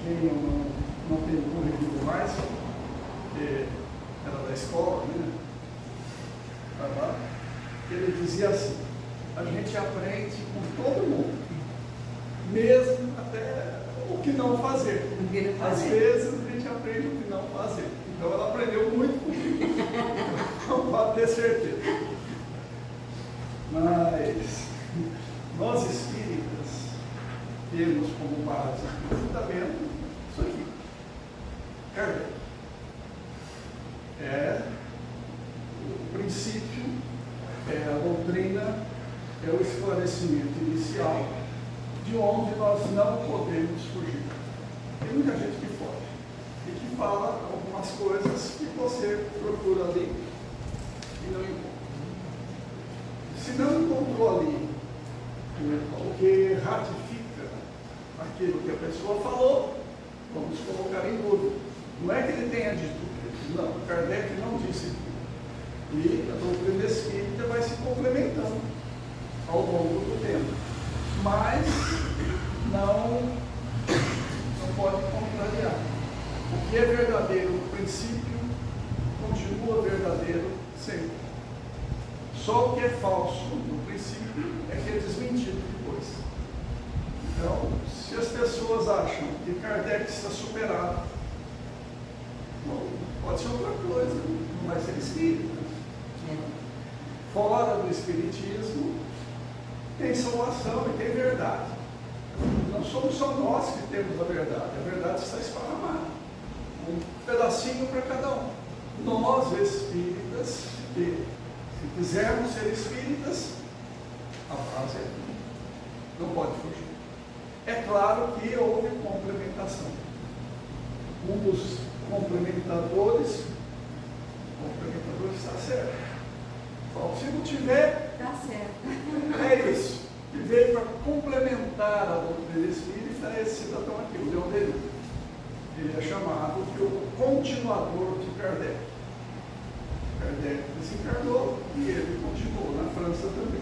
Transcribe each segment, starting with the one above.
quem eu não tenho corrigido mais, que era da escola, né? Ele dizia assim: a gente aprende com todo mundo, mesmo até o que não fazer. Às vezes a gente aprende o que não fazer. Então ela aprendeu muito comigo, não pode ter certeza. Mas nós espíritas temos como base o fundamento isso aqui. Kardec. É o princípio, é a doutrina, é o esclarecimento inicial, de onde nós não podemos fugir. Tem muita gente que foge e que fala algumas coisas que você procura ali e não encontra. Se não encontrou ali o que ratifica aquilo que a pessoa falou, vamos colocar em dúvida. Não é que ele tenha dito isso, não, Kardec não disse isso. E a doutrina espírita vai se complementando ao longo do tempo. Mas não pode contrariar. O que é verdadeiro no princípio continua verdadeiro sempre. Só o que é falso no princípio é que é desmentido depois. Então, se as pessoas acham que Kardec está superado, bom, pode ser outra coisa, não vai ser espírita. Fora do espiritismo, tem salvação e tem verdade. Não somos só nós que temos a verdade está esparramada. Um pedacinho para cada um. Nós, espíritas, se quisermos ser espíritas, a base é aqui. Não pode fugir. É claro que houve complementação. Um dos complementadores está certo. Bom, se não tiver, está certo. É isso. Que veio para complementar a doutrina espírita é esse cidadão aqui, o Leon Denis. Ele é chamado de o continuador de Kardec. Kardec desencarnou e ele continuou na França também.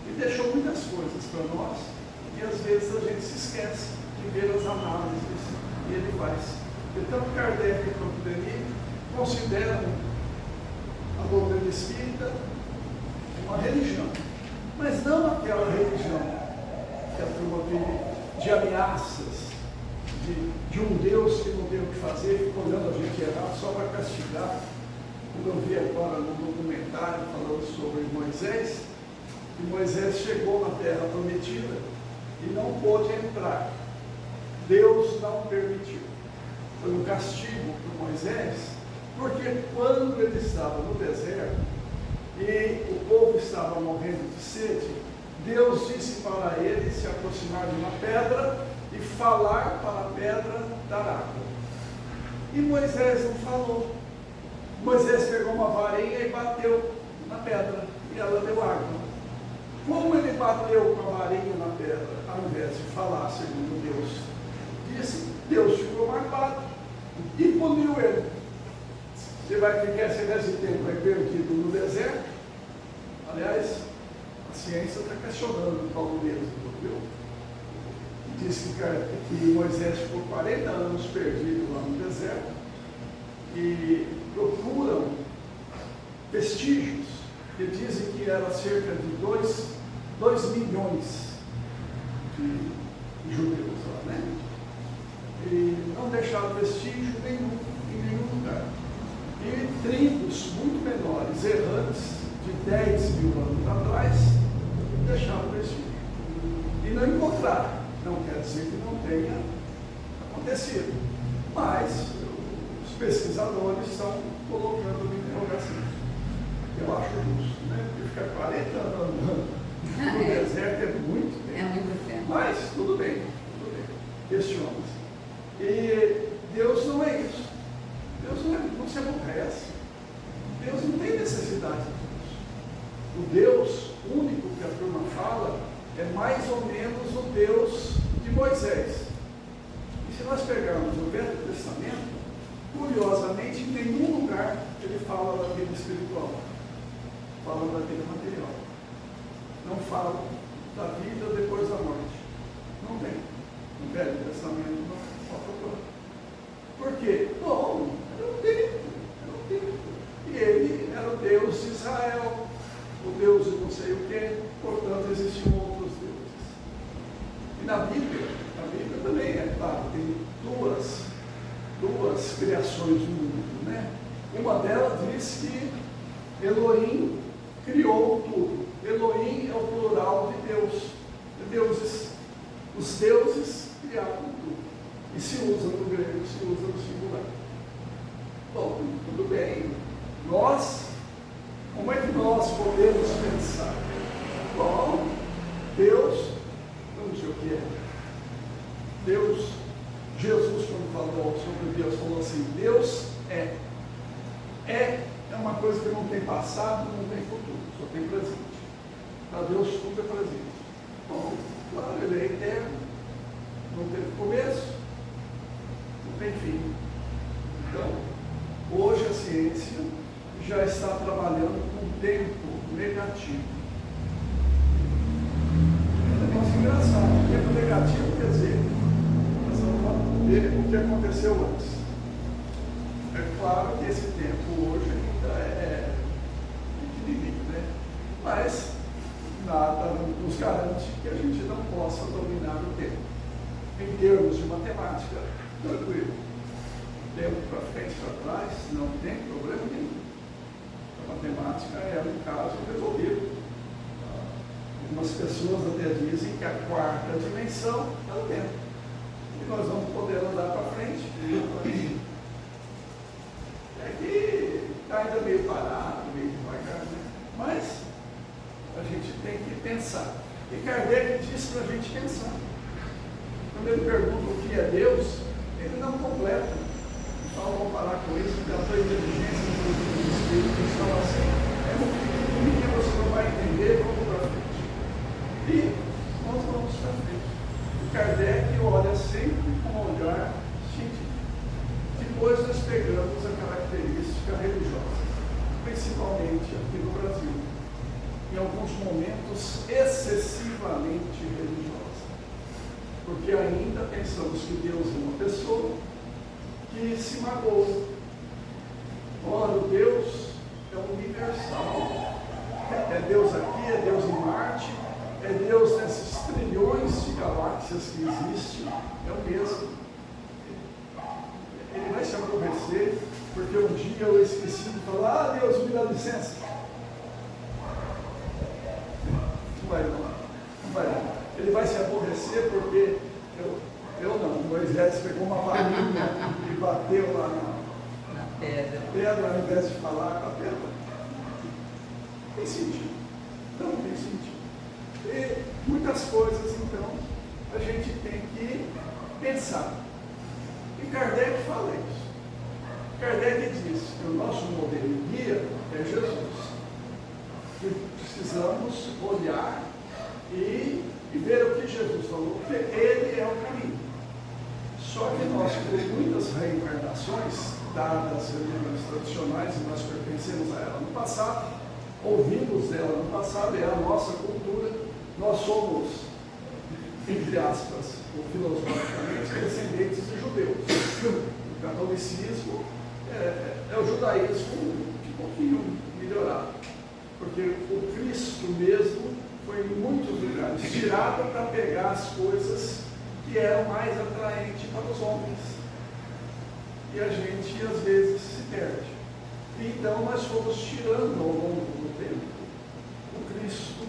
E deixou muitas coisas para nós e às vezes a gente se esquece de ver as análises que ele faz. E tanto Kardec quanto Denis consideram a doutrina espírita uma religião, mas não aquela religião que a turma vive de ameaças, de um Deus que não tem o que fazer, fica olhando a gente errado só para castigar. Como eu vi agora no documentário falando sobre Moisés, que Moisés chegou na terra prometida e não pôde entrar. Deus não permitiu. Foi um castigo para Moisés, porque quando ele estava no deserto e o povo estava morrendo de sede, Deus disse para ele se aproximar de uma pedra e falar para a pedra dar água. E Moisés não falou. Moisés pegou uma varinha e bateu na pedra e ela deu água. Como ele bateu com a varinha na pedra, ao invés de falar segundo Deus disse, Deus ficou magoado e puniu ele. Você vai ficar esse tempo aí perdido no deserto. Aliás, a ciência está questionando o Paulo mesmo, viu? Diz que Moisés ficou 40 anos perdido lá no deserto e procuram vestígios que dizem que era cerca de 2 milhões de judeus lá, né? E não deixaram vestígio nenhum, em nenhum lugar. E tribos muito menores, errantes, de 10 mil anos atrás, deixaram vestígio. E não encontraram. Não quer dizer que não tenha acontecido. Mas os pesquisadores estão colocando uma interrogação. Eu acho justo, né? Porque ficar 40 anos no deserto é muito tempo. É muito tempo. Mas tudo bem. Questiona-se. E Deus não é isso. Deus não se aborrece. Deus não tem necessidade disso. O Deus único que a turma fala é mais ou menos o Deus de Moisés. E se nós pegarmos o Velho Testamento, curiosamente, em nenhum lugar ele fala da vida espiritual. Fala da vida material. Não fala da vida depois da morte. Não tem. No Velho Testamento não. Só procura. Por quê? Bom, era um tempo. E ele era o Deus de Israel, o Deus de não sei o quê, portanto existiam outros deuses. E na Bíblia também é claro, tem duas criações do mundo, né? Uma delas diz que Elohim criou tudo. Elohim é o plural de Deus, de deuses. Os deuses criaram tudo. E se usa no grego, se usa no singular. Bom, tudo bem. Como é que nós podemos pensar? Bom, Deus, não sei o que é. Deus, Jesus, quando falou sobre Deus, falou assim: Deus é. É uma coisa que não tem passado, não tem futuro, só tem presente. Para Deus tudo é presente. Bom, claro, ele é eterno, não teve começo, não tem fim. Então, hoje a ciência já está trabalhando com tempo negativo. É um negócio engraçado. Tempo negativo quer dizer, nós vamos ver o que aconteceu antes. É claro que esse tempo hoje ainda é pequenininho, né? Mas nada nos garante que a gente não possa dominar o tempo. Em termos de matemática, tranquilo. Tempo para frente, para trás, não tem problema nenhum. A matemática é um caso resolvido. Algumas pessoas até dizem que a quarta dimensão é o tempo. E nós vamos poder andar para frente. É que está ainda meio parado, meio devagar, né? Mas a gente tem que pensar. E Kardec diz para a gente pensar. Quando ele pergunta o que é Deus, ele não completa. Então vamos parar com isso, porque a tua inteligência do Espírito estão assim. É muito pequenininho que você não vai entender, vamos para frente. E nós vamos para frente. O Kardec olha sempre com um olhar científico. Depois nós pegamos a característica religiosa, principalmente aqui no Brasil, em alguns momentos excessivamente religiosa, porque ainda pensamos que Deus é uma pessoa que se magoou. Ora, o Deus é universal, é Deus aqui, é Deus em Marte, é Deus nesses trilhões de galáxias que existem, é o mesmo. Ele vai se aborrecer, porque um dia eu esqueci de falar: Deus, me dá licença. Não vai não. Ele vai se aborrecer porque eu não. Moisés pegou uma varinha e bateu lá na pedra, ao invés de falar com a pedra. Tem sentido? Não tem sentido. E muitas coisas, então, a gente tem que pensar. E Kardec fala isso. Kardec diz que o nosso modelo guia é Jesus. Que precisamos olhar e ver o que Jesus falou, porque ele é o caminho. Só que nós, por muitas reencarnações, dadas as religiões tradicionais, e nós pertencemos a ela no passado, ouvimos dela no passado, é a nossa cultura, nós somos, entre aspas, filosoficamente, descendentes de judeus. O catolicismo é o judaísmo um pouquinho melhorado, porque o Cristo mesmo foi em muitos lugares tirado para pegar as coisas que eram mais atraentes para os homens. E a gente, às vezes, se perde. Então, nós fomos tirando ao longo do tempo o Cristo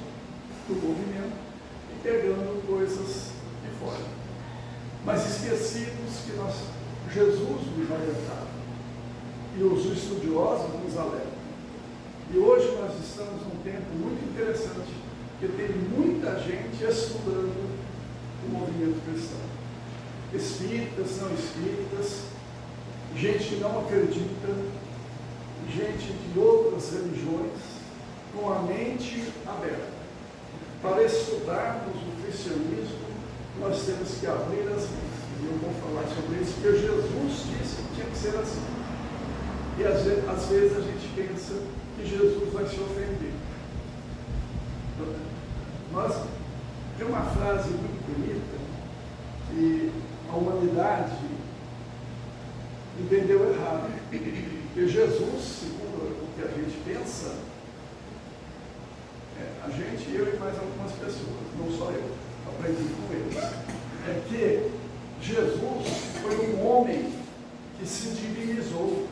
do movimento e pegando coisas de fora. Mas esquecidos que Jesus nos alertava. E os estudiosos nos alertam. E hoje nós estamos num tempo muito interessante, porque tem muita gente estudando o movimento cristão. Espíritas, não espíritas, gente que não acredita, gente de outras religiões, com a mente aberta. Para estudarmos o cristianismo, nós temos que abrir as mentes. E eu vou falar sobre isso, porque Jesus disse que tinha que ser assim. E às vezes a gente pensa que Jesus vai se ofender. Mas tem uma frase muito bonita, que a humanidade entendeu errado. Porque Jesus, segundo o que a gente pensa, a gente, eu e mais algumas pessoas, não só eu, aprendi com eles, é que Jesus foi um homem que se divinizou.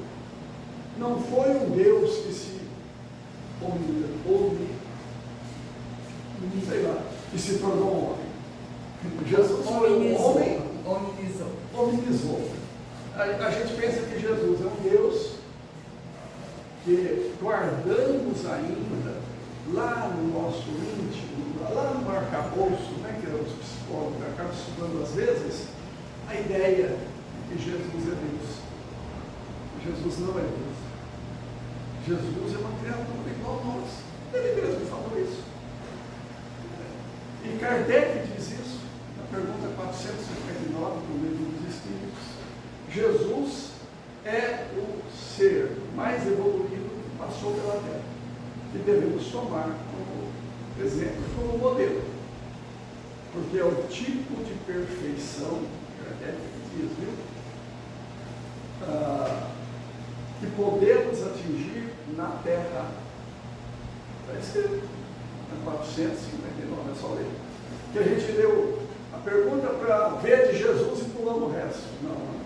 Não foi um Deus que se que se tornou um homem. Jesus foi um homem hominizou. A gente pensa que Jesus é um Deus que guardamos ainda lá no nosso íntimo, lá no arcabouço, né, que os psicólogos acabam estudando às vezes, a ideia de que Jesus é Deus. Jesus não é Deus. Jesus é uma criatura igual a nós. Ele mesmo falou isso. E Kardec diz isso, na pergunta 459 do Livro dos Espíritos. Jesus é o ser mais evoluído que passou pela Terra, que devemos tomar como exemplo, como modelo. Porque é o tipo de perfeição, Kardec diz, viu? Que podemos atingir na Terra. Está escrito na 459, é só ler. Que a gente leu a pergunta para ver de Jesus e pulando o resto. Não.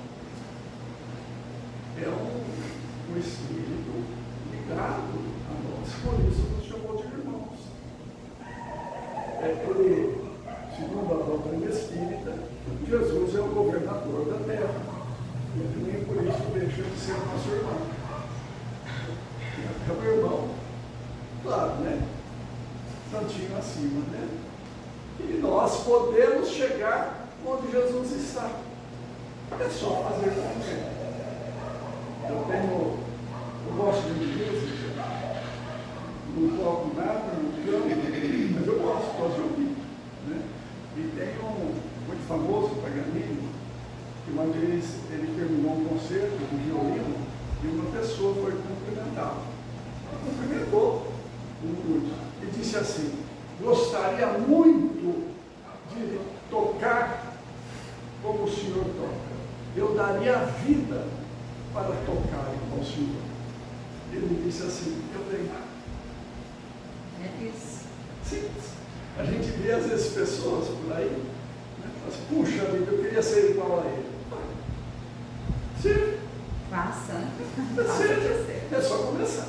É um espírito ligado a nós, por isso nos chamou de irmãos. Ele, segundo a doutrina espírita, Jesus é o governador da Terra. E nem por isso deixa de ser nosso irmão. É o irmão, claro, né? Tantinho acima, né? E nós podemos chegar onde Jesus está. É só fazer como ele. Eu gosto de música, não toco nada, não canto, mas eu gosto de ouvir, né? E tem um muito famoso, Paganini, que uma vez ele terminou um concerto de violino e uma pessoa foi cumprimentá-lo. Cumprimentou muito e disse assim: gostaria muito de tocar como o senhor toca. Eu daria a vida para tocar igual o senhor. Ele disse assim: eu tenho. É isso. Simples. A gente vê às vezes pessoas por aí, né? Mas, puxa vida, eu queria ser igual a ele. Sim. Faça. É só começar.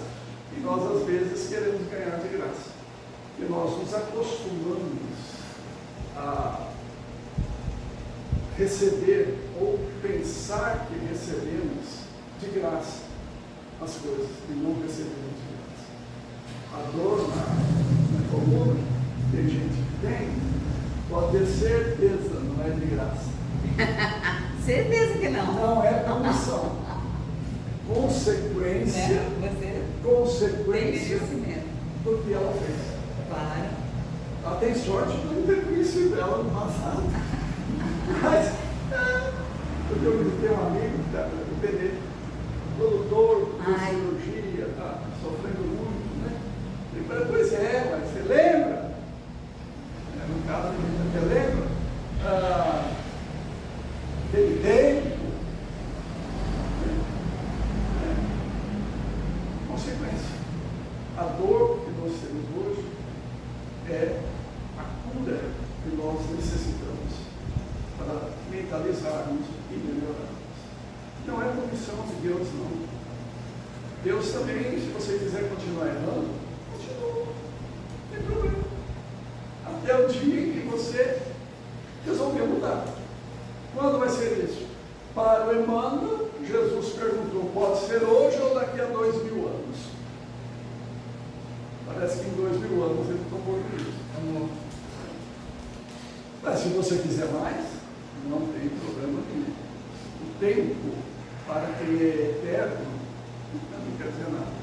E nós às vezes queremos ganhar de graça. E nós nos acostumamos a receber ou pensar que recebemos de graça as coisas e não recebemos de graça. A dor na coluna, tem gente que tem, pode ter certeza, não é de graça. Certeza que não. Não é punição. Consequência, consequência do que ela fez. Claro. Ela tem sorte de não ter conhecido ela no passado. Mas, porque eu tenho um amigo que está no PD, doutor, de cirurgia, está sofrendo muito, né? Ele falou: pois é, mas você lembra? No caso, você lembra? Aquele tempo. Consequência. A dor que nós temos hoje é a cura que nós necessitamos para mentalizarmos e melhorarmos. Não é punição de Deus, não. Deus também, se você quiser continuar errando, continua. Não tem problema. Até o dia em que você resolveu mudar. Quando vai ser isso? Para o Emmanuel, Jesus perguntou: pode ser hoje ou daqui a 2000 anos? Parece que em 2000 anos ele tomou isso. Mas se você quiser mais, não tem problema nenhum. O tempo, para quem é eterno, não quer dizer nada.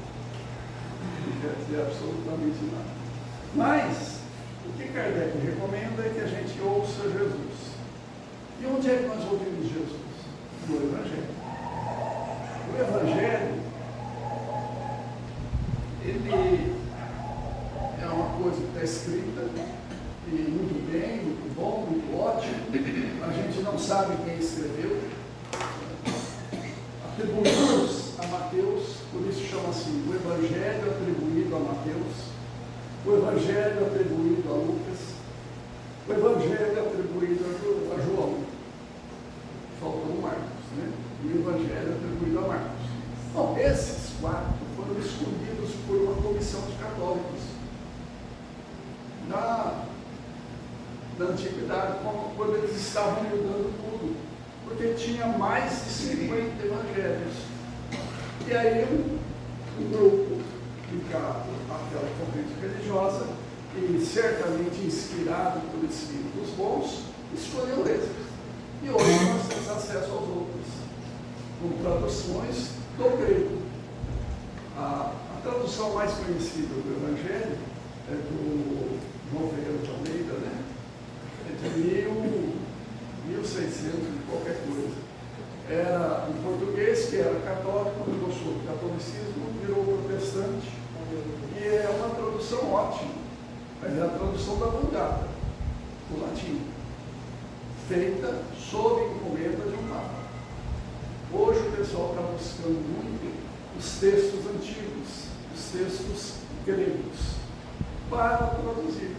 Não quer dizer absolutamente nada. Mas, o que Kardec recomenda é que a gente ouça Jesus. E onde é que nós ouvimos Jesus? No Evangelho. O Evangelho, ele é uma coisa que está escrita, e muito bem, muito bom, muito ótimo. A gente não sabe quem escreveu. A atribuídos a Mateus, por isso chama-se o Evangelho atribuído a Mateus, o Evangelho atribuído a Lucas, o Evangelho atribuído a João. Faltou o Marcos, né? E o Evangelho atribuído a Marcos. Bom, esses 4 foram escolhidos por uma comissão de católicos na antiguidade, quando eles estavam mudando tudo, porque tinha mais de 50 evangelhos. E aí um grupo ligado àquela corrente religiosa e certamente inspirado por espíritos bons, escolheu esses. E hoje nós temos acesso aos outros, com traduções do grego. A tradução mais conhecida do Evangelho é do João Ferreira de Almeida, né? É de 1600 e qualquer coisa. Era um português que era católico, gostou do catolicismo, virou protestante. E é uma tradução ótima, mas é a tradução da Vulgata, do latim, feita sob encomenda de um papa. Hoje o pessoal está buscando muito os textos antigos, os textos gregos, para traduzir.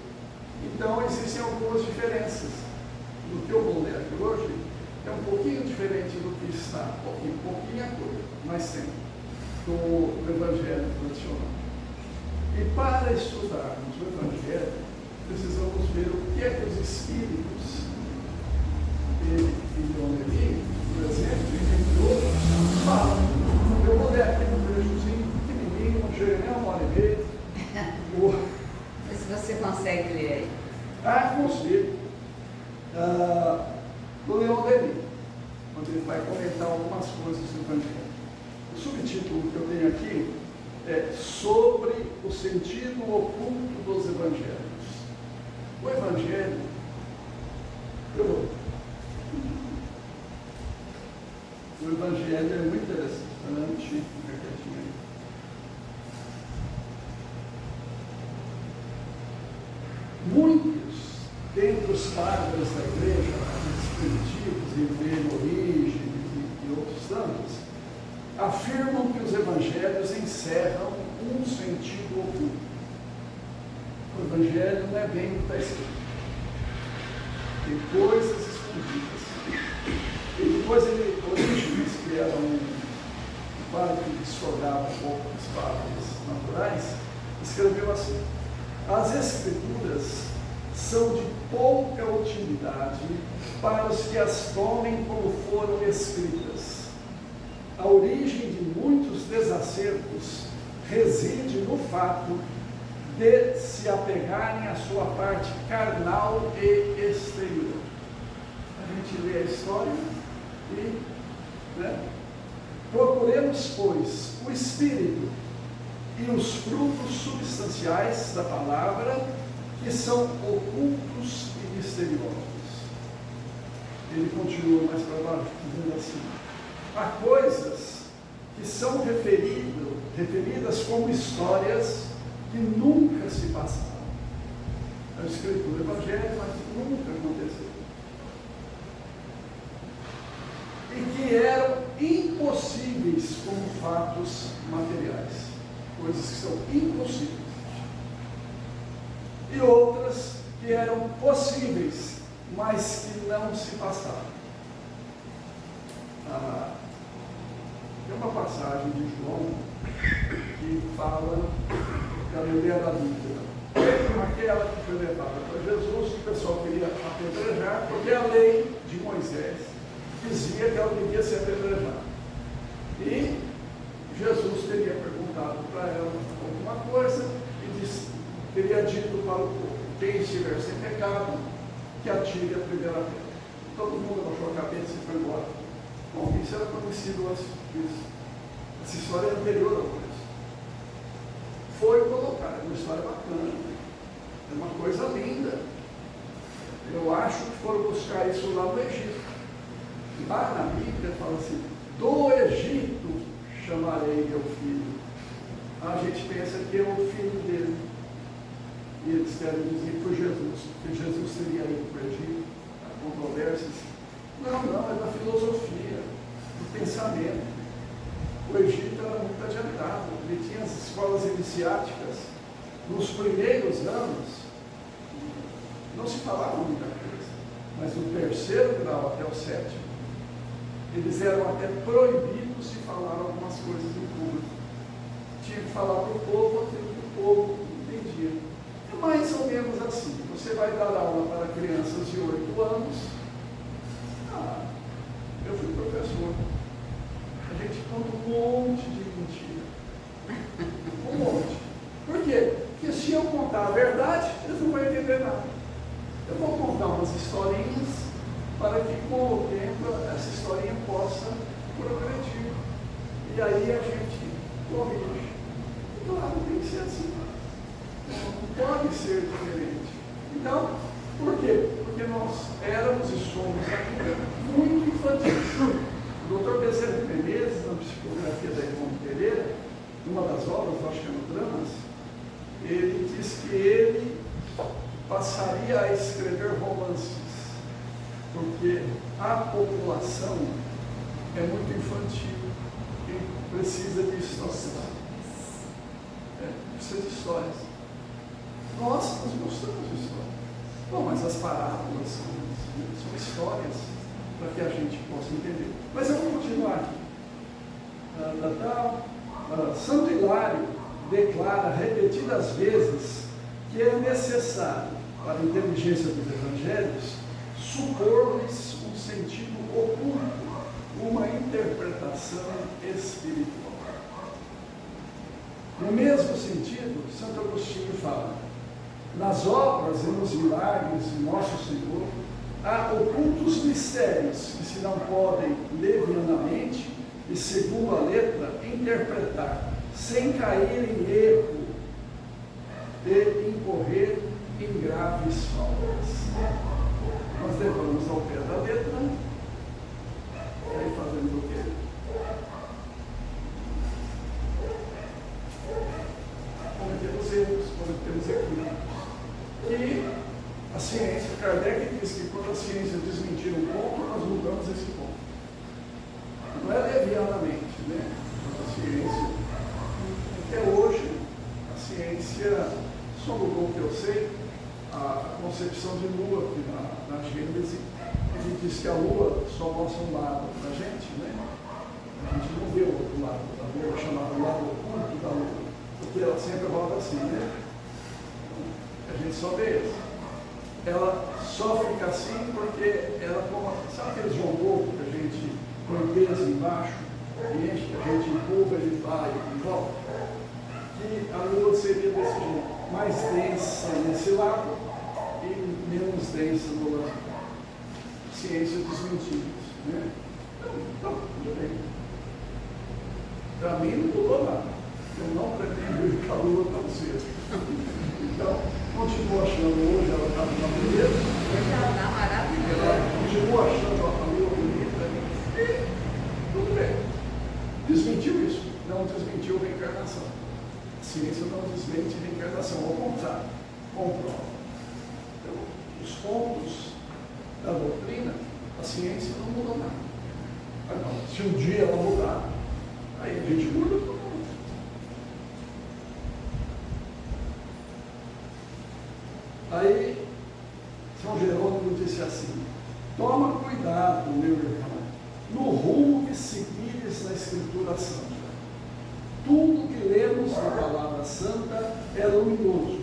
Então existem algumas diferenças. Do que eu vou ler aqui hoje é um pouquinho diferente do que está, pouquinha coisa, mas sempre, do Evangelho tradicional. E para estudarmos o Evangelho, precisamos ver o que é que os Espíritos, e Leon Denis, por exemplo, e entre outros, falam. Eu vou ler aqui um trechozinho pequenininho, não chega nem a 1h30. Mas se você consegue ler aí. Consigo. Do Leon Denis, onde ele vai comentar algumas coisas do Evangelho. O subtítulo que eu tenho aqui é sobre o sentido oculto dos Evangelhos. O Evangelho, o Evangelho é muito interessante, fica quietinho aí. Muitos, dentre os padres da igreja, os primitivos, e Orígenes e outros tantos, afirmam que os evangelhos encerram um sentido oculto. O evangelho não é bem o que está escrito. Tem coisas escondidas. E depois Orígenes, que era um padre que discordava um pouco dos padres naturais, escreveu assim: as escrituras são de pouca utilidade para os que as tomem como foram escritas. A origem de muitos desacertos reside no fato de se apegarem à sua parte carnal e exterior. A gente lê a história e, procuremos, pois, o Espírito e os frutos substanciais da palavra, que são ocultos e misteriosos. Ele continua mais para baixo, dizendo assim: há coisas que são referidas como histórias que nunca se passaram. É escrito no Evangelho, mas nunca aconteceu. E que eram impossíveis como fatos materiais. Coisas que são impossíveis. E outras que eram possíveis, mas que não se passaram. Tem uma passagem de João que fala da mulher adúltera, aquela que foi levada para Jesus, que o pessoal queria apedrejar, porque a lei de Moisés dizia que ela devia ser apedrejada. E Jesus teria perguntado para ela alguma coisa e teria dito para o povo: quem estiver sem pecado, que atire a primeira pedra. Todo mundo abaixou a cabeça e foi embora. Bom, isso era conhecido antes disso. Essa história é anterior ao coisa. Foi colocado, é uma história bacana, é uma coisa linda. Eu acho que foram buscar isso lá no Egito. Lá na Bíblia fala assim: do Egito chamarei meu filho. A gente pensa que é o filho dele. E eles querem dizer que foi Jesus, que Jesus teria ido para o Egito. Há controvérsias. Não, é da filosofia, do pensamento. O Egito era muito adiantado, ele tinha as escolas iniciáticas. Nos primeiros anos, não se falava muita coisa, mas do terceiro grau até o sétimo, eles eram até proibidos de falar algumas coisas em público. Tinha que falar para o povo aquilo que o povo entendia. É mais ou menos assim. Você vai dar aula para crianças de 8 anos. Eu fui professor. A gente conta um monte de mentira. Um monte. Por quê? Porque se eu contar a verdade, eles não vão entender nada. Eu vou contar umas historinhas para que com o tempo essa historinha possa progredir. E aí a gente corrige. E claro, tem que ser assim. Não pode ser diferente. Então, por quê? Porque nós éramos e somos ainda muito infantis. O Dr. Bezerra de Menezes, na psicografia da Edmundo Pereira, numa das obras, acho que é no Dramas, ele diz que ele passaria a escrever romances, porque a população é muito infantil e precisa de histórias. Precisa de histórias. Nós gostamos de histórias. Bom, mas as parábolas são histórias para que a gente possa entender. Mas eu vou continuar aqui. Santo Hilário declara repetidas vezes que é necessário, para a inteligência dos evangelhos, supor-lhes um sentido oculto, uma interpretação espiritual. No mesmo sentido, Santo Agostinho fala: nas obras e nos milagres de Nosso Senhor, há ocultos mistérios que se não podem levianamente e, segundo a letra, interpretar, sem cair em erro de incorrer em graves faltas. Nós levamos ao pé da letra, e aí fazemos o quê? Cometemos erros, cometemos equívocos. E a ciência, Kardec diz que quando a ciência desmentir um ponto, nós mudamos esse ponto. Não é levianamente, né? A ciência, até hoje, a ciência só mudou o que eu sei, a concepção de lua, que na Gênese, ele diz que a lua só mostra um lado para a gente, né? A gente não vê o outro lado da lua, chamado lado oculto da lua, porque ela sempre roda assim, né? A gente só vê esse. Ela só fica assim porque ela, sabe aqueles João Louco que a gente põe peso embaixo e enche, que a gente empurra, ele vai e volta? Que a lua seria desse jeito, mais densa nesse lado e menos densa no lado. Ciência desmentida, né? Então, tudo bem. Para mim não mudou nada. Eu não pretendo ir para a lua tão cedo. Então, continuo achando hoje, ela está na beleza. Ela está maravilhosa. Continuo achando a família bonita. E tudo bem. Desmentiu isso? Não desmentiu a reencarnação. A ciência não desmente a reencarnação, ao contrário, comprova. Então, os pontos da doutrina, a ciência não mudou nada. Agora, se um dia ela mudar, aí a gente muda todo mundo. Aí, São Jerônimo disse assim: toma cuidado, meu irmão, no rumo que seguires na Escritura Santa. Tudo que lemos na Palavra Santa é luminoso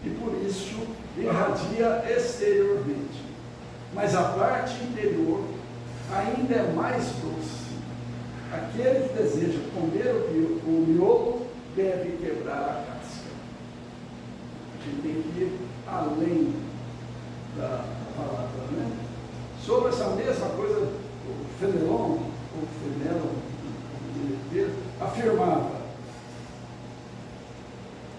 e, por isso, irradia exteriormente. Mas a parte interior ainda é mais doce. Aquele que deseja comer o miolo deve quebrar a casca. A gente tem que ir além da palavra, né? Sobre essa mesma coisa, o Fenelon afirmava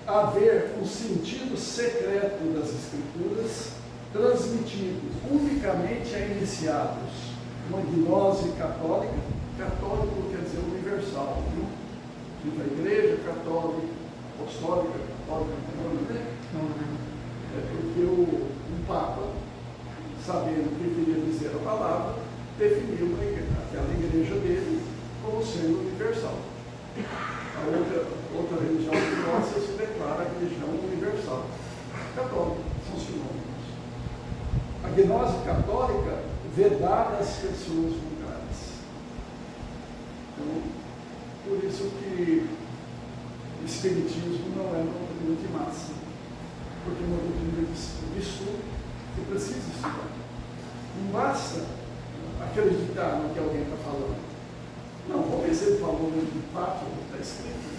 haver um sentido secreto das Escrituras transmitido unicamente a iniciados, uma gnose católica. Católico quer dizer universal, viu? Tipo a igreja católica, apostólica, católica, né? É porque um Papa, sabendo o que queria dizer a palavra, definiu aquela igreja dele como sendo universal. A outra religião que nossa se declara a religião universal. Católica, são sinônimos. A gnose católica vedar as pessoas vulgares. Então, por isso que o espiritismo não é uma doutrina de massa, porque é uma doutrina de estudo que precisa estudar. Não basta acreditar no que alguém está falando. Não, vamos ver se ele falou de fato, está escrito.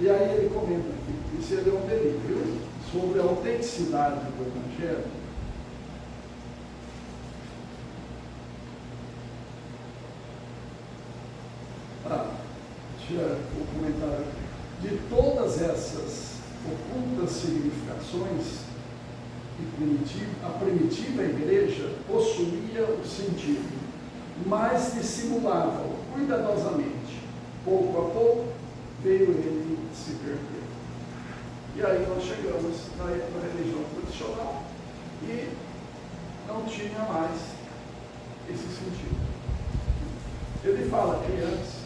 E aí ele comenta aqui, isso ele é um delírio, viu? Sobre a autenticidade do Evangelho. Deixa eu comentar aqui. De todas essas ocultas significações, a primitiva igreja possuía o sentido, mas dissimulava-o cuidadosamente. Pouco a pouco veio ele se perder. E aí nós chegamos na religião tradicional e não tinha mais esse sentido. Ele fala aqui antes,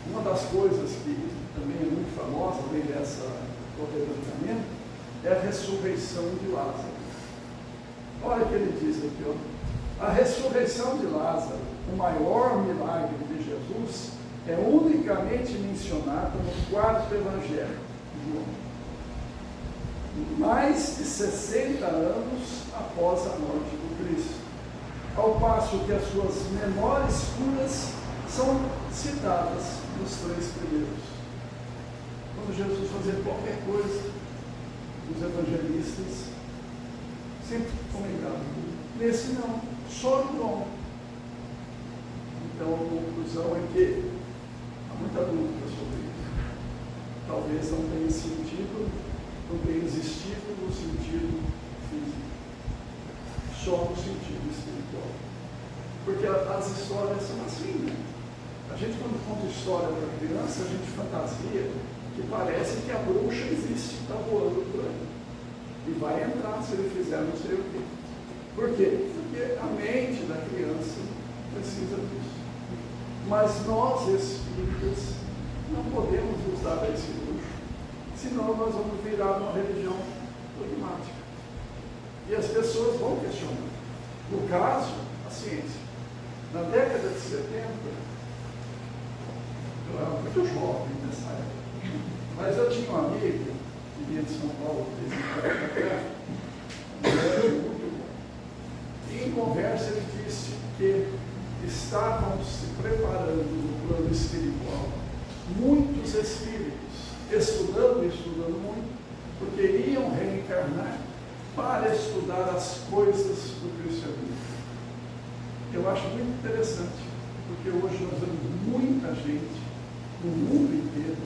uma das coisas que também é muito famosa, além dessa do levantamento, é a ressurreição de Lázaro. Olha o que ele diz aqui, ó. A ressurreição de Lázaro, o maior milagre de Jesus, é unicamente mencionada no 4º Evangelho de João, mais de 60 anos após a morte do Cristo, ao passo que as suas menores curas são citadas nos 3 primeiros. Quando Jesus fazia qualquer coisa, os evangelistas sempre comentavam. Nesse não, só no João. Então a conclusão é que há muita dúvida sobre isso. Talvez não tenha sentido, não tenha existido no sentido físico, só no sentido espiritual. Porque as histórias são assim, né? A gente, quando conta história para criança, a gente fantasia que parece que a bruxa existe, está voando por aí. E vai entrar se ele fizer não sei o quê. Por quê? Porque a mente da criança precisa disso. Mas nós, espíritas, não podemos usar esse luxo, senão nós vamos virar uma religião dogmática. E as pessoas vão questionar. No caso, a ciência. Na década de 70, eu era muito jovem nessa época, mas eu tinha um amigo que vinha de São Paulo, muito bom. E em conversa ele disse que estavam se preparando no plano espiritual muitos espíritos, estudando e estudando muito, porque iriam reencarnar para estudar as coisas do cristianismo. Eu acho muito interessante, porque hoje nós vemos muita gente no mundo inteiro,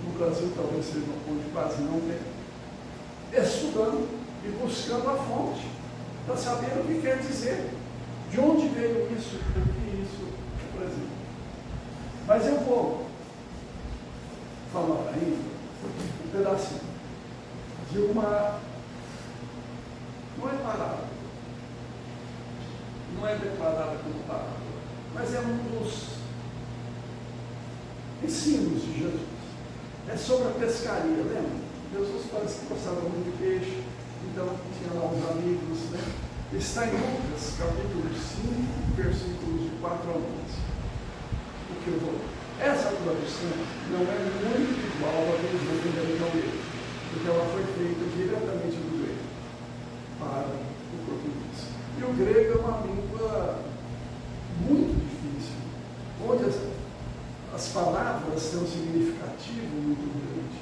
no Brasil talvez seja onde quase não tem, estudando e buscando a fonte, para saber o que quer dizer, de onde veio isso, por que isso representa. Mas eu vou falar ainda um pedacinho de uma, não é parábola, não é declarada como parábola, mas é um dos ensinos de Jesus. É sobre a pescaria, lembra? Jesus parece que gostava muito de peixe, então tinha lá uns amigos, né? Está em Lucas, capítulo 5, versículos de 4 a 11. O que eu vou ler. Essa tradução não é muito igual à do Evangelho, porque ela foi feita diretamente do grego para o português. E o grego é uma língua muito difícil, onde as palavras têm um significativo muito grande.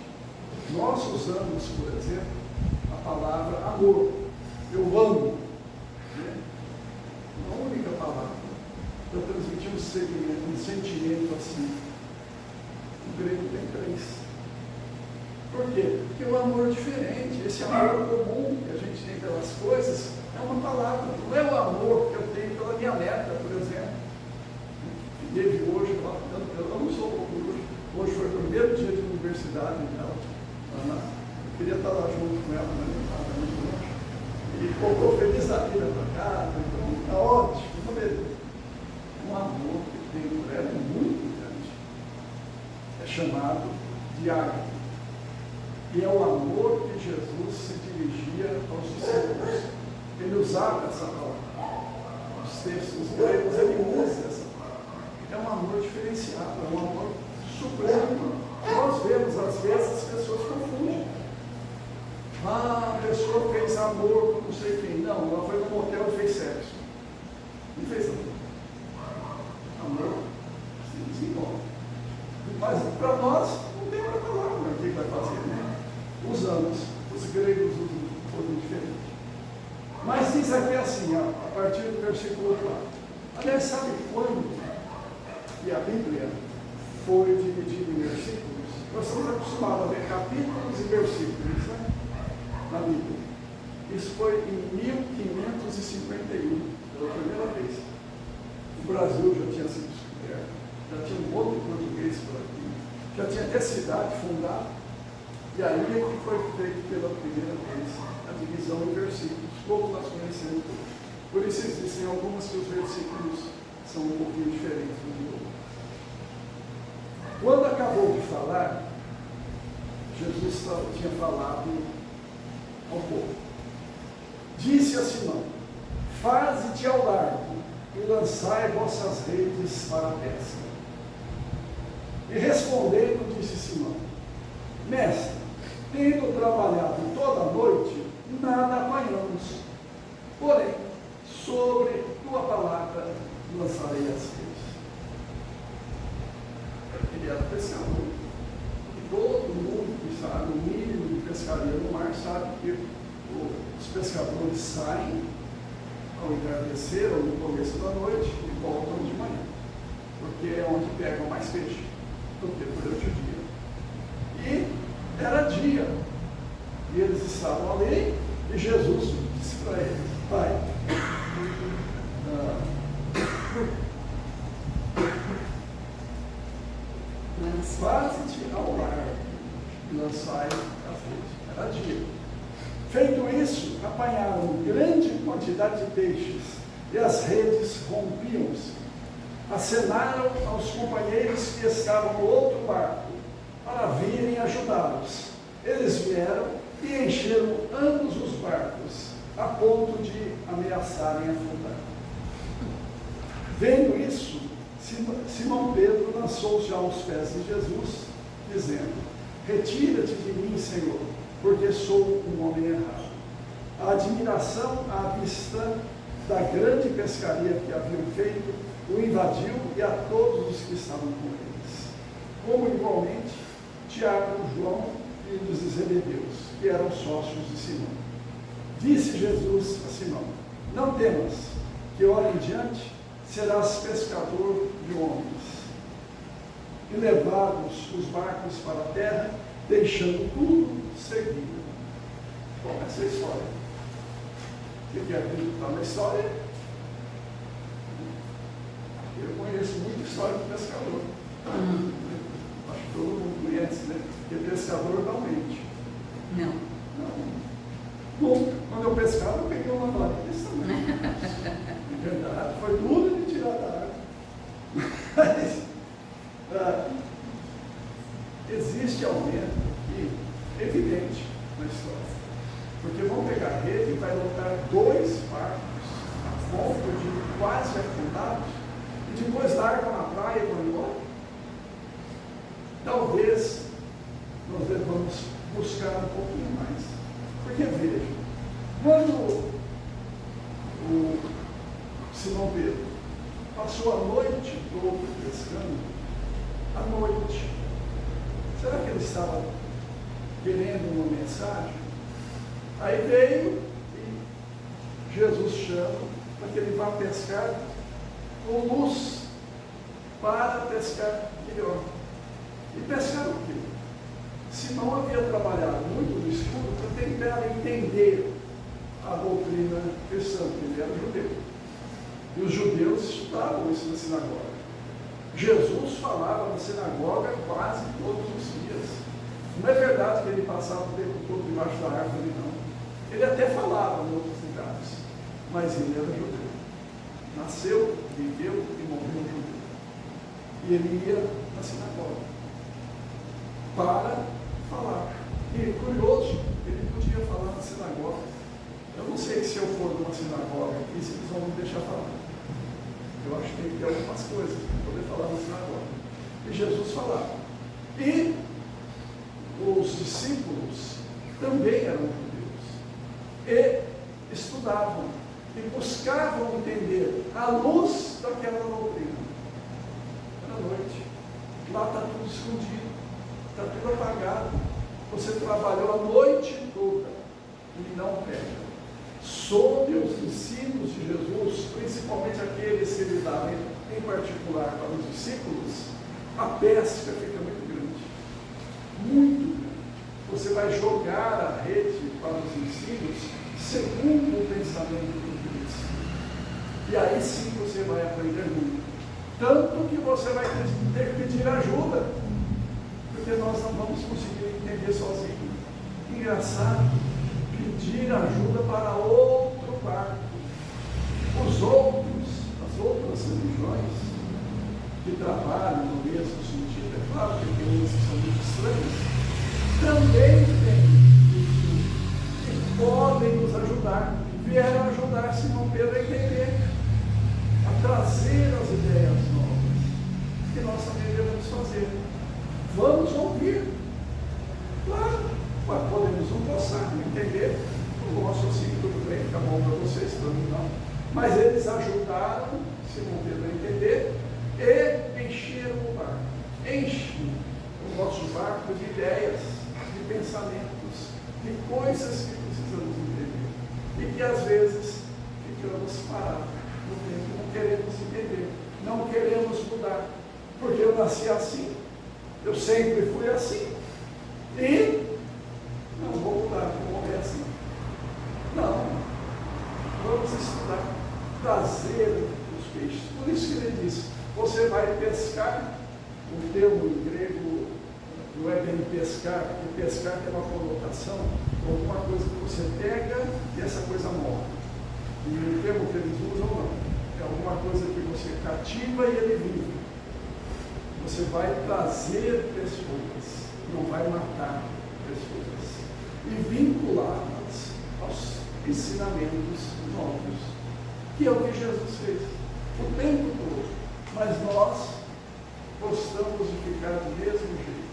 Nós usamos, por exemplo, a palavra amor. Eu amo. Né? Uma única palavra para transmitir um sentimento assim. O grego tem 3. Por quê? Porque o amor é diferente. Esse amor comum que a gente tem pelas coisas é uma palavra. Não é o amor que eu tenho pela minha neta, por exemplo. Que teve hoje, eu não sou hoje. Hoje foi o primeiro dia de universidade dela. Eu queria estar lá junto com ela, mas não estava muito longe. E voltou feliz da vida para casa, então está ótimo, uma beleza. Um amor. tem por ela é muito grande. É chamado de ágape. E é o amor que Jesus se dirigia aos discípulos. Ele usava essa palavra. Os textos gregos, ele usa essa palavra. É um amor diferenciado, é um amor supremo. Nós vemos, às vezes, as pessoas confundem. Ah, a pessoa fez amor com não sei quem. Não, ela foi no motel e fez sexo. Não fez amor. Amor se desenvolve. Mas para nós, não tem outra palavra. O que vai fazer, né? Usamos. Os gregos usam de forma diferente. Mas diz aqui assim, a partir do versículo 4. Aliás, sabe quando que a Bíblia foi dividida em versículos? Nós estamos acostumados a ver capítulos e versículos, né? Na Bíblia. Isso foi em 1551, pela primeira vez. O Brasil já tinha sido descoberto, já tinha um outro português por aqui, já tinha até cidade fundada, e aí é que foi feito pela primeira vez a divisão em versículos, como nós conhecemos hoje. Por isso existem algumas que os versículos são um pouquinho diferentes um do outro. Quando acabou de falar, Jesus tinha falado ao povo. Disse a Simão: faze-te ao largo e lançai vossas redes para a pesca. E respondendo, disse Simão: mestre, tendo trabalhado toda a noite, nada apanhamos. Porém, sobre tua palavra lançarei as redes. Ele era pescador. E todo mundo que sabe o mínimo de pescaria no mar sabe que os pescadores saem ao entardecer ou no começo da noite e voltam de manhã, porque é onde pegam mais peixe do que durante o dia. E era dia, e eles estavam ali, e Jesus disse para eles: Pai, faze-te ao largo e lançai as redes. Era dia. Feito isso, apanharam grande quantidade de peixes e as redes rompiam-se. Acenaram aos companheiros que estavam no outro barco para virem ajudá-los. Eles vieram e encheram ambos os barcos, a ponto de ameaçarem afundar. Vendo isso, Simão Pedro lançou-se aos pés de Jesus, dizendo: retira-te de mim, Senhor, porque sou um homem errado. A admiração à vista da grande pescaria que haviam feito o invadiu e a todos os que estavam com eles, como igualmente Tiago, João e os Zebedeus, que eram sócios de Simão. Disse Jesus a Simão: não temas, que hora em diante serás pescador de homens. E levados os barcos para a terra, deixando tudo, seguindo. Bom, essa é a história. Quem quer acreditar na história? Eu conheço muita história de pescador. Acho que todo mundo conhece, né? Porque pescador não mente. Não. Bom, quando eu pescava, eu peguei uma varinha desse tamanho. É verdade, foi tudo de tirar da água. Mas, existe aumento aqui, evidente, na história. Porque vão pegar a rede e vai lotar 2 barcos a ponto de quase afundados e depois largam na praia e vão embora. Talvez nós devamos buscar um pouquinho mais. Porque veja, quando o Simão Pedro passou a noite toda pescando, à noite, será que ele estava querendo uma mensagem? Aí veio e Jesus chama para que ele vá pescar com luz, para pescar melhor. E pescar o quê? Simão havia trabalhado muito no escuro para tentar entender a doutrina cristã, porque ele era judeu. E os judeus estudavam isso na sinagoga. Jesus falava na sinagoga quase todos os dias. Não é verdade que ele passava o tempo todo debaixo da árvore, não. Ele até falava em outros lugares, mas ele era judeu. Nasceu, viveu e morreu judeu. E ele ia na sinagoga para falar. E curioso, ele podia falar na sinagoga. Eu não sei se eu for numa sinagoga aqui, se eles vão me deixar falar. Eu acho que tem que ter algumas coisas para poder falar na sinagoga. E Jesus falava. E os discípulos também eram judeus. E estudavam e buscavam entender à luz daquela doutrina. Era noite. Lá está tudo escondido. Está tudo apagado. Você trabalhou a noite toda e não pega. Sob os ensinos de Jesus, principalmente aqueles que ele dava em particular para os discípulos, a pesca fica muito grande. Muito grande. Você vai jogar a rede para os ensinos segundo o pensamento do Cristo. E aí sim você vai aprender muito. Tanto que você vai ter que pedir ajuda, porque nós não vamos conseguir entender sozinho. Engraçado, pedir ajuda para outro barco. Os outros, as outras religiões que trabalham no mesmo sentido, é claro que tem umas que são muito estranhas, também têm isso, e podem nos ajudar. Vieram ajudar Simão Pedro a entender, a trazer as ideias novas, que nós também devemos fazer. Vamos ouvir, claro, mas podemos não gostar, não entender. Eu gosto assim, tudo bem, fica bom para vocês, para mim não. Mas eles ajudaram Simão Pedro a entender e encheram o barco. Enchem o nosso barco de ideias, de pensamentos, de coisas que precisamos entender. E que às vezes ficamos parados no tempo, não queremos entender, não queremos mudar, porque eu nasci assim, eu sempre fui assim, e não vou mudar, vou morrer assim. Não, vamos estudar, trazer os peixes. Por isso que ele disse, você vai pescar, o termo em grego não é bem pescar, porque pescar tem uma conotação de alguma coisa que você pega e essa coisa morre. E o termo que eles usam não, é alguma coisa que você cativa e ele vive. Você vai trazer pessoas, não vai matar pessoas, e vinculá-las aos ensinamentos novos, que é o que Jesus fez o tempo todo. Mas nós gostamos de ficar do mesmo jeito,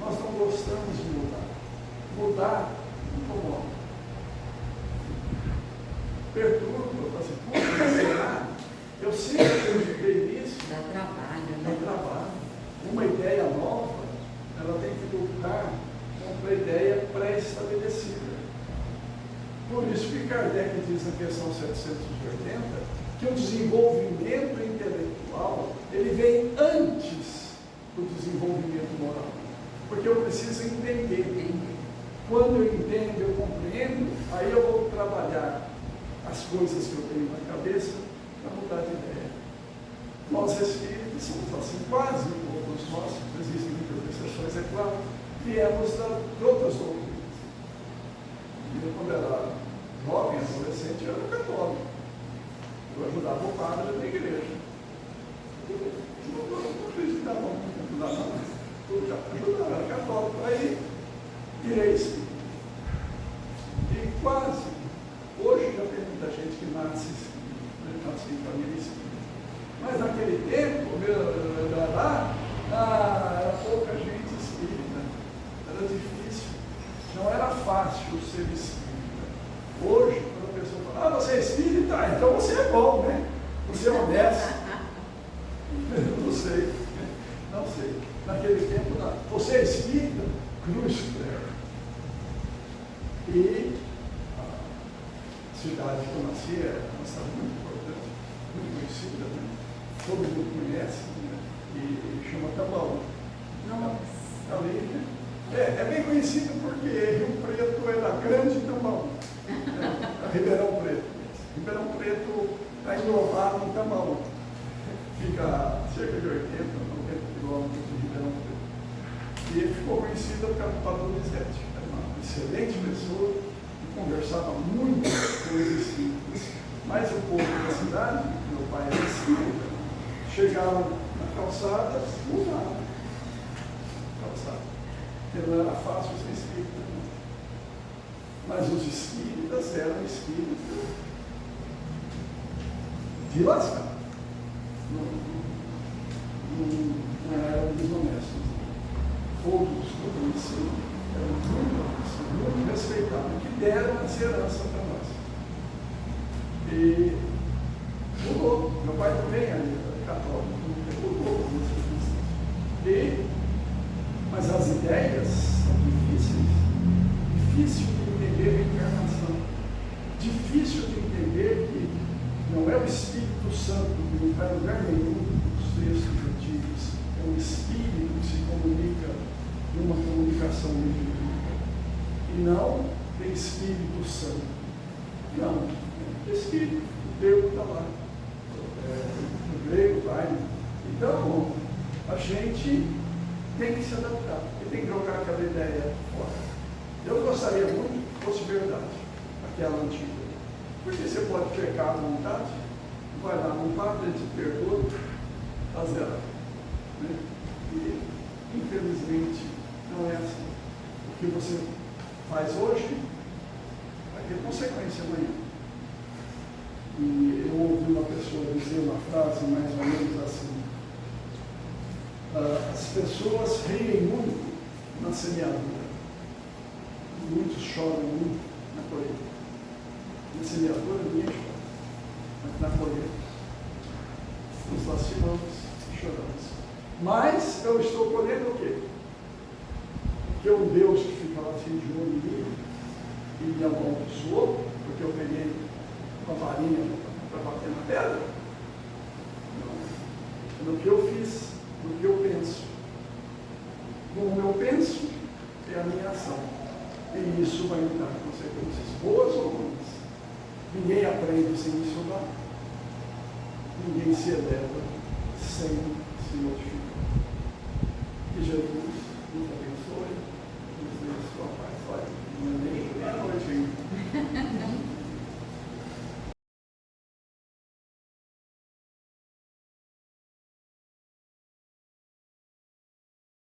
nós não gostamos de mudar. Mudar incomoda, perturba, assim, será? Eu sempre acreditei nisso. Dá trabalho, né? Dá trabalho. Uma ideia nova, ela tem que lutar contra a ideia pré-estabelecida. Por isso que Kardec diz na questão 780 que o desenvolvimento intelectual ele vem antes do desenvolvimento moral. Porque eu preciso entender. Quando eu entendo, eu compreendo, aí eu vou trabalhar as coisas que eu tenho na cabeça para mudar de ideia. Nós espíritas somos assim, quase todos nós, existem muitas exceções, é claro, viemos de outras doutrinas. Eu, quando era jovem, adolescente, eu era católico. Eu ajudava o padre da igreja. Não acreditava muito, não ajudava, eu era católico. Aí, virei espírita. E quase, hoje já tem muita gente que nasce espírita, nasce em família espírita. Mas naquele tempo, era pouca gente espírita, era difícil, não era fácil ser espírita. Hoje, quando a pessoa fala, você é espírita? Então você é bom, né? Você é honesto. Eu não sei, não sei. Naquele tempo, não. Você é espírita? Cruz credo. E a cidade que eu nasci é uma cidade muito importante, muito conhecida, né? Todo mundo conhece, né? E chama Tambaú. Ali, né? É bem conhecido porque Rio Preto é da Grande Tambaú, né? Ribeirão Preto. Ribeirão Preto está englobado em Tambaú. Fica a cerca de 80, 90 quilômetros de Ribeirão Preto. E ele ficou conhecido por causa do Padre Donizete. Era uma excelente pessoa e conversava muitas coisas simples. Mas o povo da cidade, meu pai era espírita, chegavam Na calçada, não nada. Calçada. Porque não era fácil ser espírita, não. Mas os espíritas eram espíritas de lascar. Não eram desonestos. Todos que eu conheci eram muito respeitados, que deram essa herança para nós. E mudou. Meu pai também é católico, mudou algumas circunstâncias. Mas as ideias são difíceis. Difícil de entender a reencarnação. Difícil de entender que não é o Espírito Santo que não está em lugar nenhum dos textos antigos. É um Espírito que se comunica numa comunicação mediúnica. E não tem Espírito Santo. Não. É Espírito. O termo está lá. O grego está aí. Então, a gente tem que se adaptar. E tem que jogar aquela ideia fora. Eu gostaria muito que fosse verdade, aquela antiga. Porque você pode pecar à vontade, vai lá num padre, ele te perdoa, está zero. Né? E, infelizmente, não é assim. O que você faz hoje vai ter consequência amanhã. E eu ouvi uma pessoa dizer uma frase mais ou menos assim: as pessoas riem muito na semeadura, muitos choram muito na colheita. Na semeadura ninguém chora, mas na colheita nos lastimamos e choramos. Mas eu estou colhendo o quê? Porque um Deus que fica lá assim de olho em mim e me amaldiçoou, porque eu peguei uma varinha para bater na pedra? Não. No que eu fiz, no que eu penso. Como eu penso, é a minha ação. E isso vai me dar consequências boas ou ruins. Ninguém aprende sem estudar. Ninguém se eleva sem se modificar. Que Jesus nos abençoe, nos dê sua paz. Olha, não é nem